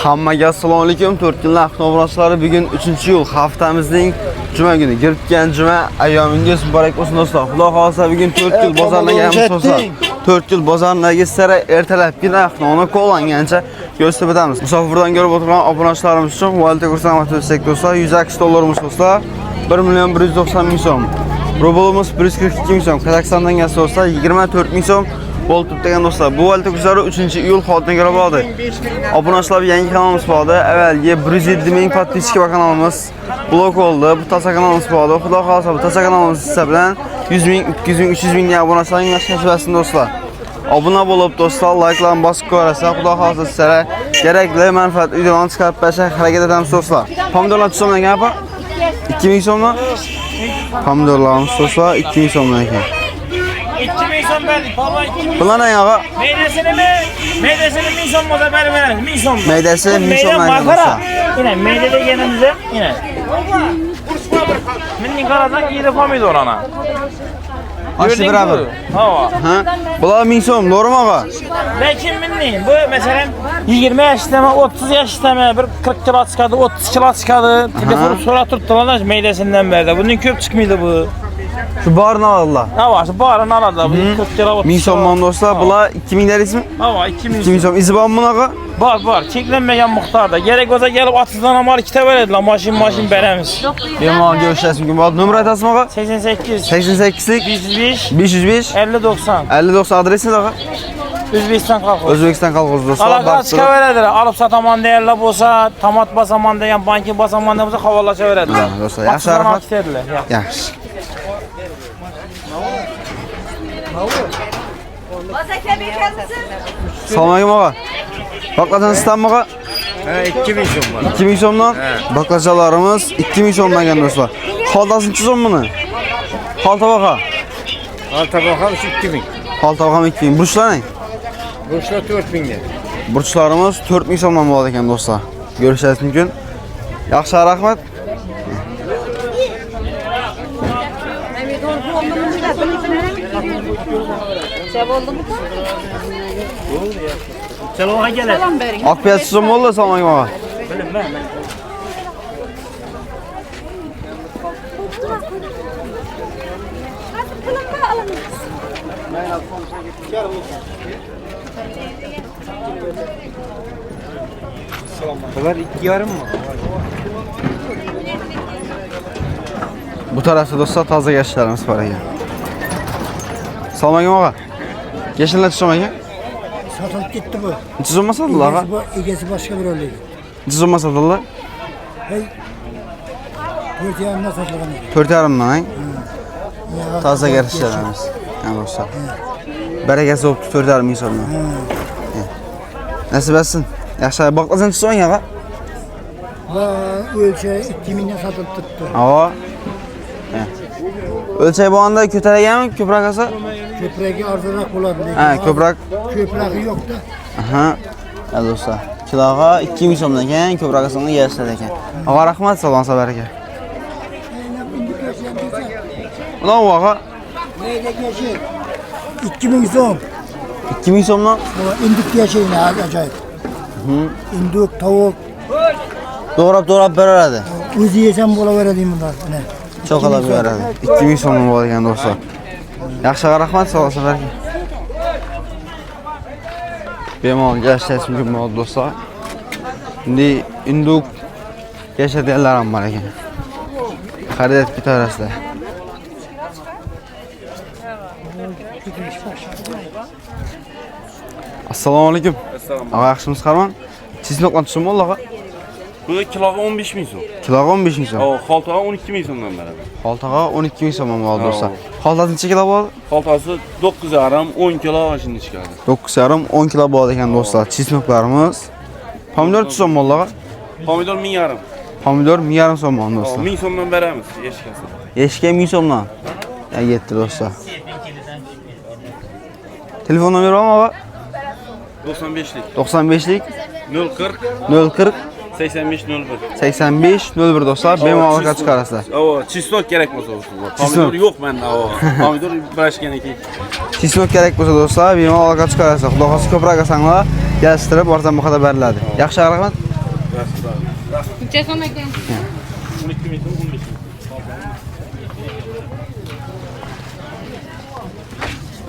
Hammaga assalomu alaykum. 4 kunlik avtomobilchilar bugun 3-iyul haftamizning juma kuni girgan juma ayyomingiz muborak bo'lsin do'stlar. Xudo xolasa bugun 4 yil bozorlaganmiz do'stlar. 4 yil bozorlarga sara ertalabgina avtomobilni qo'llangancha ko'rsatib o'tamiz. Musofirdan ko'rib o'tirgan obunachilarimiz uchun valta ko'rsatib o'tsak do'stlar, 100 dollarimiz do'stlar, 1.190 ming so'm. Rublimiz 142 ming so'm. Kazaxstondan kelsa do'stlar 24 ming so'm. Bo'lib degan do'stlar, bu valta kurslari 3-iyul holatına göre bo'ladi. Obunachilar yangi kanalimiz bo'ldi. Avvalgi 107 ming podpischka va kanalimiz blok oldu. Bu taza kanalimiz bo'ldi. Xudo xolasa bu taza kanalimiz bilan 100 ming, 200 ming, 300 ming obunachilarning nasibasi do'stlar. Obuna bo'lib do'stlar, like'larni bosib qo'yarsa, xudo xolasa sizlarga kerakli manfaat videolarni chiqarib berishga harakat etamiz do'stlar. Pomidorlar so'mdan apa? 2 ming so'mdan. Pomidorlarimiz do'stlar 2 ming so'mdan ekan. 2000 so'm berdik, baba 2000. Bunlar ne ağa? Meydesini 1000 so'm olsa berib 1000 so'm. Meydesi 1000 so'mdan olsa. Yine meyde deganimizda, yine. Menning qarasan yedi pomidor ana. Aşı beraber. Ha. Bular 1000 so'm, doğru mu ağa? Lekin menning bu mesela 20 yaşdami, 30 yaşdami, bir 40 kilo chiqadi, 30 kilo chiqadi. Telefon so'rab turibdilar meydesinden berdi. Bundan ko'p chiqmaydi bu. Şu barını alırlar. Ha, şu barını alırlar. Bu 40 kilo 1000 so'mdan do'stlar, bular 2000 der ismi? Ha, 2000 so'm. İzi var mı ağa? Var. Çeklenmeyen muhtarda. Gerek olsa gelip atızdan amal kitap verediler. Maşin beremiz. Benim ağa görüşeceğiz mümkün. Numara atasın ağa? 88. 88'lik 505. 505. 5090. 5090 adresi ne ağa? Özbekistan kalkıyor. Özbekistan kalkıyoruz dostlar. Alaka çıka verediler. Alıp sataman değerli olsa, tomat basaman deyen, banki basaman deyen olsa havalaşa verediler. Dostlar, yaxşı rahmat. Yaxşı. Salam aleyküm ağa. Baklacan istan mı ağa? 2000 so'm var. 2000 so'mdan. Baklacalarımız 2000 so'mdan geldi dostlar. Haltasını çizim bunu. Halta baqa. Alta bakalım 2000. Halta bakalım 2000. Burçlar ne? Burçlar 4000 lira. Burçlarımız 4000 so'mdan bo'ladi ekan dostlar. Görüşeceğiz mümkün. Yaxşı rahmat. Selam'a gelelim. Akpiyat so'm bo'ldi, salam aleyküm ağa. Bilin ben. Bunlar 2,5 mı? Bu tarafta dostlar taze gençlerimiz var ekan. Salam aleyküm ağa. Gençler so'm ekan. Satılıp gitti bu. Necha so'mga sotdilar ağa? İgesi başka bir öyleydi. Necha so'mga sotdilar? Hey, 4,5'dan satılgan edi. 4,5'dan ha? Ya, Taze gençlerimiz. Yani dostlar. Berekesi oldu 4,5 ming so'mdan. Nasip etsin. Yaxshi baklasan so'ng ağa. Va ölçü 2000'den satılıp tuttu. Ağa. Ölçek bo'lganda ko'targanmi ko'proq asa? Köpreki arzarak bo'ladi. Ha, ko'proq. Köpreki yok da. Aha. Ya do'stlar, kiloga 2000 so'mdan ekan, ko'proq asonga yarashadi ekan. Ağa rahmat, salom sabarga. Mana bu ağa Neyde geçi? 2000 so'm. 2000 so'mdan İndik geçeyine acayip. İndik, tavuk. doğrab beradi. O'zi yesam bo'laveradi bunlar. Ne? Çok alab beradi. 2000 so'mdan bo'ladi ekan do'stlar. Yaxshi rahmat, salom sabarga. Bemalol yashashingiz mumkin bo'ladi do'stlar. Endi induk yashadiganlar ham bor ekan. Xarid bitarasizlar. Assalomu alaykum. Ağa yaxshimisiz qarman? Sizning qancha bo'ldi ağa? Bu kiloga 15 ming so'm. Kiloga 15 ming so'm. O, xaltaga 12 ming so'mdan beradi. Xaltaga 12 ming so'm bo'ldi do'stlar. Xaltasi necha kilo bo'ldi? Xaltasi 9,5 10 kilo shunday chiqadi. 9,5 10 kilo bo'ldi ekan do'stlar. Chesnoklarimiz. Pomidor necha so'm bo'ldi ağa? Pomidor 1,5. Pomidor 1,5 so'm bo'ldi O, do'stlar. 1000 so'mdan beramiz eshikasi. Eshikka 1000 so'mdan. Ya yetdi do'stlar. Telefon nomeri bormi ağa? 95lik 95lik 040 040 8501. 8501 do'stlar. Bemalol chiqarasizlar. O, chistok kerak bo'lsa o'sha. Pomidor yo'q menda, o. Pomidor birashgan ekan. Chesnok kerak bo'lsa do'stlar, bemalol chiqarasizlar. Xudo xohlasa ko'proq asanglar, yastirib, arzon bahoda beriladi. Yaxshi rahmat. Cezam ekan. 12 bin, 15 bin.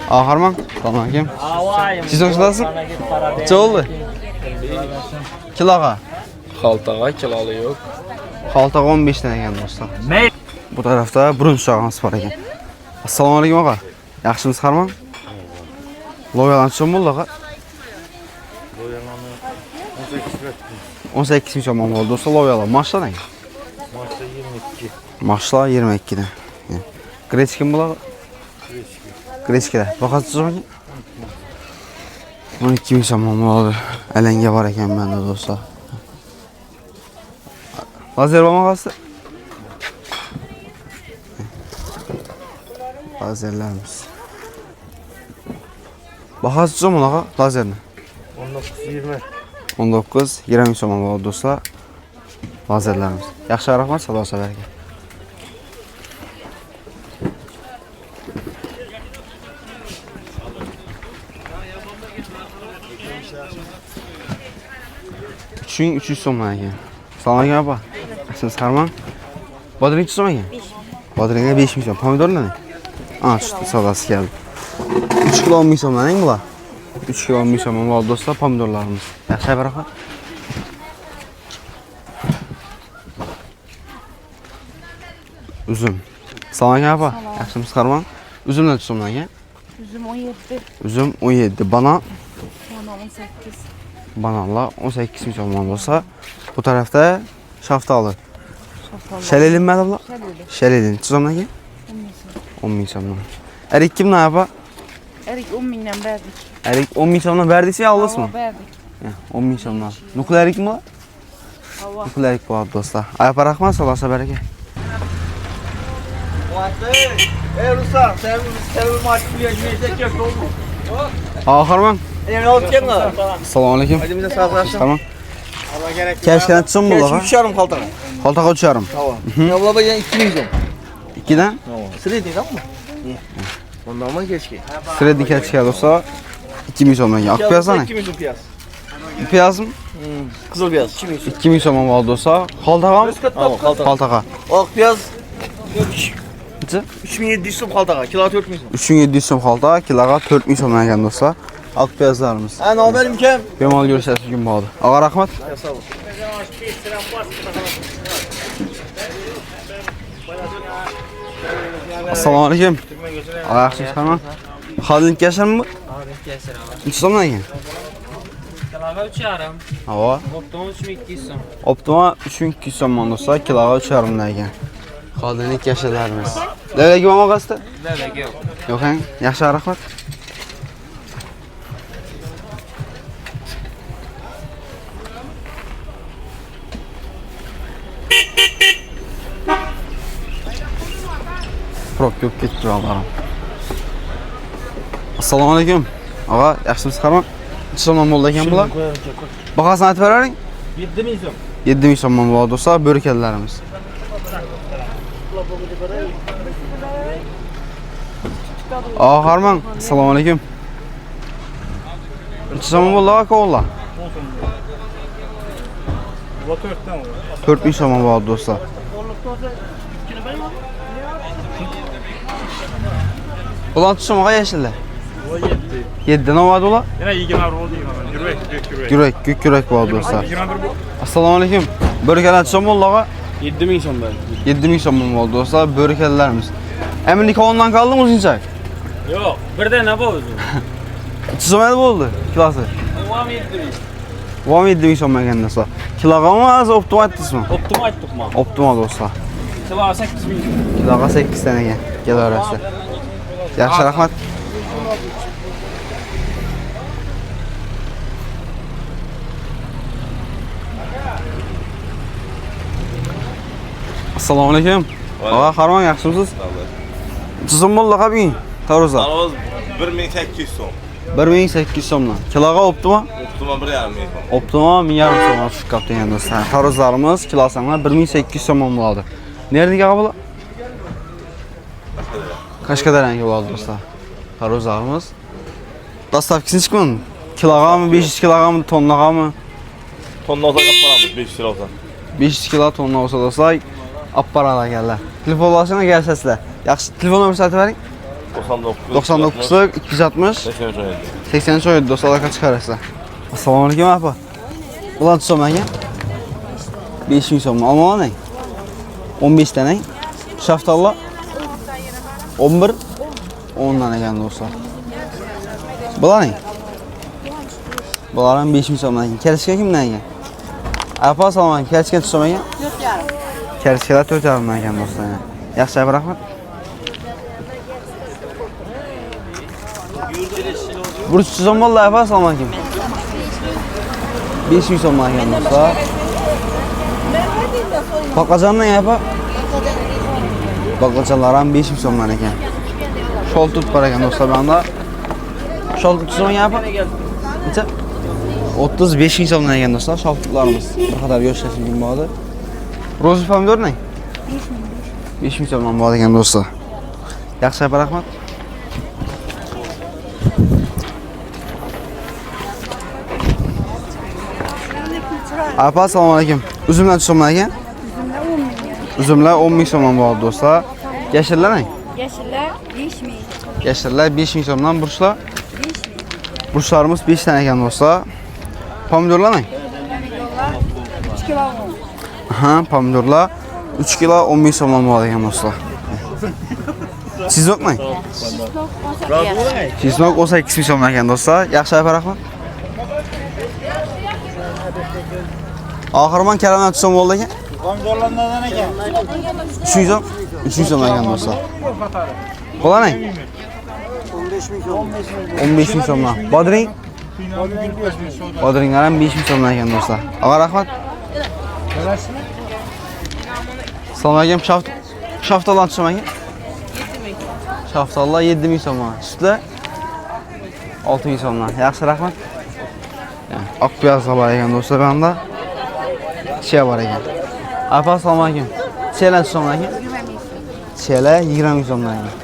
Harman. Salam aleyküm. Avayım. Siz hoşlasın? Ne oldu? Kilağa. Xaltağa kilalı yox. Xaltağa 15 tane ekan dostlar. Ne? Bu tarafta burun uşağımız var ekan. Assalomu alaykum ağa. Yaxshimisiz Harman? Loyalan so'm bo'ldi ağa. 18 ming so'm bo'ldi do'stlar loyalar. Mashlar ne? Mashlar 22 dan. Grechka kim bo'ladi? Grechka. Vaqasi so'm. 12 ming so'm bo'ldi. Alanga bor ekan menda do'stlar. Lazer bo'lmag'asi? Lazerlerimiz. Bahası so'm ağa lazerni. 19 20 so'm bo'ldi do'stlar. Lazerlerimiz. Yaxshi rahmat, sado sabarga. Şun 300 so'm ekan. Assalomu alaykum apa. Siz Harman? Bodring so'm ekan? 5 ming. Bodringga 5 ming so'm. Pomidorlar ne? Çıktı sadası geldi. 3 kilo 10 ming so'mdan eng bular. 3 kilo 10 ming so'm bo'ldi do'stlar pomidorlarimiz. Yaxshi barakat. Üzüm. Assalomu alaykum apa. Yaxshimisiz Harman? Üzüm ne so'mdan ekan? Üzüm 17. Üzüm 17. Banan. Bana 18. Bananlar 18 ming so'm bo'lsa, bu tarafta şaftalı. Şelelin mi abla? Şelelin. So'mdan ekan? 10 ming so'mdan. Erik kim ne yapar? Erik 10 mindən verdik. Erik 10 ming so'mdan verdiyse ya alırsın mı? Verdik. 10 ming so'mdan. Nukleerik mi var? Hava. Nukleerik var dostlar. Ayapa rahmat, salasa bereke. Ey Ruslan, sen maçı yiyecek yok oldu. Harman. Ne oldu ki lan? Assalomu alaykum. Hadi sağlaşın. Tamam. Allah gerek. Keşke so'm bo'ldi. 3,5 kaltaga. Qaltaqa 3,5. Tamam. Ya baba 2 ming so'm. 2dan? Sıraydı tamam mı? Ondan mı keşke? Kredi keşke dostlar. 2 ming so'mdan. Ak piyaz ne? 2 ming so'm piyaz. Piyaz mı? Kızıl piyaz 2 ming so'm. 2 ming so'm bo'ldi dostlar. Qaltaqa mı? Tamam kaltaga. Qaltaqa. Ak piyaz Necha? 3700 so'm kaltaga. Kilo 4 ming so'm. 3700 so'm qaltaqa, kiloga 4 ming so'mdan ekan dostlar. Ak piyazlarımız. Ha, ne haberim kim? Bemal görüşəsiz gün bo'ldi. Ağa rahmat. Sağ ol. Assalomu alaykum. Ağa yaxshimisiz Harman? Xodlik yashar mı? Necha so'mdan ekan? Kiloga 3,5. Havo. Optimum 3200 so'm. Optima 3200 so'm dostlar, kiloga 3,5 dan ekan. Xodlik yashalarimiz. Davlagi bo'lmag'asda? Davlagi yo'q. Yo'q han. Yaxshi rahmat. Prop yok ketdi Allah'ım. Assalomu alaykum. Ağa, yaxshimisiz Harman? Necha so'mdan bo'ldi ekan bular? Bahasini aytib beraring. 7 ming so'm. 7 ming so'mdan bo'ldi do'stlar, bo'rkallarimiz. Ağa Harman, assalomu alaykum. Necha so'mdan bo'ldi ağa ko'llar? Bu 4'ten oldu. 4 ming so'mdan bo'ldi do'stlar. Ulan tutuşamağa yeşiller. 7'den olmadı ulan. Yine 20 avro oldu. Yürek, yürek. Yürek, gök yürek oldu dostlar. 21 bu. Assalamu alaykum. Börkeler tutuşam oldu ağa. 7 ming so'm ben. 7 ming so'm oldu dostlar, börkelerimiz. Eminlik ondan kaldı mı uzunca? Yo'q, birden ne bo'ldi? Tutuşamadı mı oldu? Kilası. Ovam 7 ming. Var mı 7 ming so'm ekan dostlar? Kiloga mı az optima aytdingizmi? Optimum aytdik men. Optima dostlar. Kiloga 8 ming. Kiloga 8 tane ekan. Kelaverasizlar. Yaxshi rahmat. Assalomu alaykum. Ağa Harman yaxshimisiz? Tuzum bo'ldi qabing. Taroza. Taroz 1800 so'm. 1800 so'mdan. Kiloga optima? Optima 1,5 ming so'm. Optima 1,5 so'mdan tushib qapti ekan do'stlar. Tarozlarimiz kilosanga 1800 so'm bo'ladi. Nerede qabul? Qashqadaryoga bo'ldi do'stlar. Tarozlarimiz. Dastavkasini chiqmin. Kiloga mı, 500 kiloga mı, tonnaga mı? Tonla olsa kaparamız 5 lira olsa. 500 kilo tonna olsa dostlar, apparala gəllər. Telefonlaşına gəlsəslər. Yaxşı, telefon nömrəsi aytıb 99 260 83 17 dostlar, əlaqə çıxarırsınız. Assalamu alaykum apa. Ulan tutsa mənə. 5000 so'm. Almalı ne? 15 tane. Şaftallı 11 10 tane geldi dostlar. Bunlar ne? Bunların 5000 so'mdan keyin. Kelishga kimdan ekan? Apa assalomu alaykum. Kelishga tutsam ekan? 4,5. Kelishga 4,5 ekan dostlar. Yaxshi, rahmat. Burç so'm vallahi apa assalomu alaykum. 5000 so'mdan ekan dostlar. Bakacan ne yapa? Bakacanlar ham 5000 so'mdan ekan. Şol tut var ekan dostlar banda. Şol tutsa yapa? Necha? 35 ming so'mdan ekan dostlar. Şol tutlarimiz. Bir qadar yo'shlash mumkin bo'ladi. Rozi pomidor ne? 5 ming so'mdan bo'ladi ekan dostlar. Yaxshi, rahmat. Apa assalomu alaykum. Uzumlar so'mdan ekan? Üzümler 10 ming so'mdan bo'ladi dostlar. Yashillar ne? Yashillar 5 ming. Yashillar 5 ming so'mdan, burchlar 5 ming. Burchlarimiz 5 tane ekan dostlar. Pomidorlar ne? Pomidorlar 3 kilo 10. Aha, pomidorlar 3 kilo 10 ming so'mdan bo'ladi ekan dostlar. Chizmoq ne? Chizmoq 18 ming so'mdan ekan dostlar. Yaxshi, rahmat. Oxirman karamdan tutsam bo'ldi ekan. Pomidorlardan ekan. 300 so'm. 300 so'm ekan dostlar. Qo'la ne? 15 ming so'mdan. Bodring? Bodringlar ham 5 ming so'mdan ekan dostlar. Alloh rahmat. Assalomu alaykum. Shaftallar tutsam ekan? 7 ming. Shaftallar 7 ming so'mdan. Sutlar 6 ming so'mdan. Yaxshi, rahmat. Oq piyozlar bor ekan dostlar banda. Şey var ekan. Apa assalomu alaykum. Çela so'mdan ekan? 20 ming. Çela 20 ming so'mdan ekan.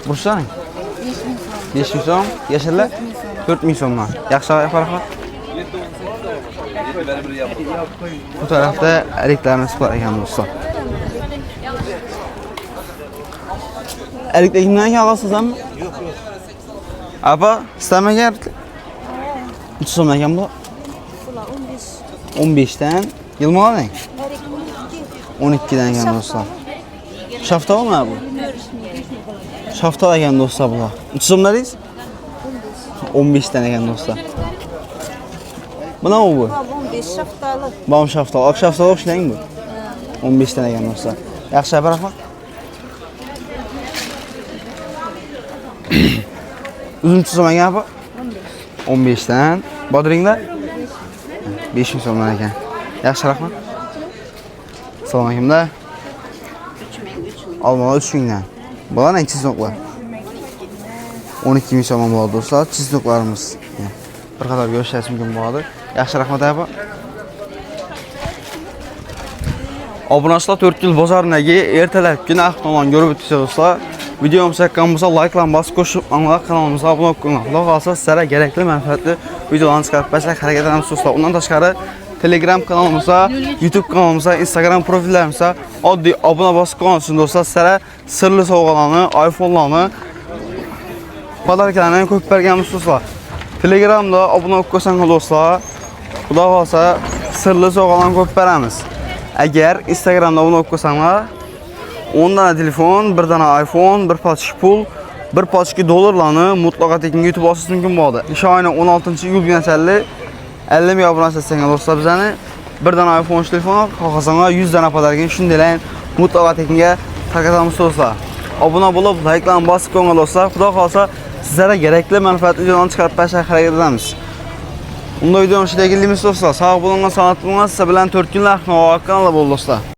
Burchlar 5 ming so'm. Yashillar 4 ming so'mdan. Yaxshi, rahmat. Bu tarafda eriklarimiz bor ekan dostlar. Eriklar kimdan ekan olasizmi? Yo'q. Apa, istamagan. 3 so'm ekan bu. 15 dan. Yılmalı ne? 12 dan ekan dostlar. Şaftal mı bu? Şaftal ekan dostlar bular. 3 so'mlaringiz? 15 dan ekan dostlar. Bu nima bu? 15 shaftalı. Bom şaftal. Oq şaftal o'xshang bu. 15 dan ekan dostlar. Yaxshi, rahmat. Uzun tutsam ekan bu? 15 dan. Bodringlar 5 ming so'mdan ekan. Yaxshi, rahmat. Assalomu alaykum da. 3 ming. Almalar 3 mingdan. Bular ne chizmoqlar? 12 ming so'mdan bo'ladi do'stlar, chizmoqlarimiz. Bir qadar ko'rishingiz mumkin bo'ladi. Yaxshi, rahmat aba. Obunachilar 4 yil bozorindagi ertalab kuni ahvolni ko'rib o'tdingiz do'stlar. Videomiz yoqqan bo'lsa like-larni bosib qo'shib, kanalimizga obuna bo'ling. Xudo xolasa sizlarga kerakli manfaatli videolarni chiqarib berishga harakat qilamiz do'stlar. Undan tashqari Telegram kanalimizga, YouTube kanalimizga, Instagram profillarimizga oddiy obuna bosib qo'ying do'stlar. Sizlarga sirli sovg'alarni, iPhone'larni, podarkalarni ko'p berganmiz do'stlar. Telegramda obuna bo'lib qo'ysangiz do'stlar, xudo xolasa sirli sovg'alarni ko'p beramiz. Agar Instagramda obuna bo'lib qo'ysanglar 10 dana telefon, 1 dana iPhone, 1 pochka pul, 1 pochka dollarlarni mutlaqo tekin yutib olishingiz mumkin bo'ladi. O'sha oyning 16-iyul kunachalik 50 ming obunachi etsangiz do'stlar bizani 1 dana iPhone telefon, xohlasangiz 100 dana podarkan shunday mutlaqo tekinga tarqatamiz do'stlar. Obuna bo'lib, like-larni bosib qo'ying do'stlar. Xudo xolasa sizlarga kerakli manfaatli videolarni chiqarib berishga harakat qilamiz. Unda videoni ishlaydiganimiz do'stlar. Sog' bo'linglar, salomat bo'linglar. Siz bilan 4 kunlar kanalda bo'ldi do'stlar.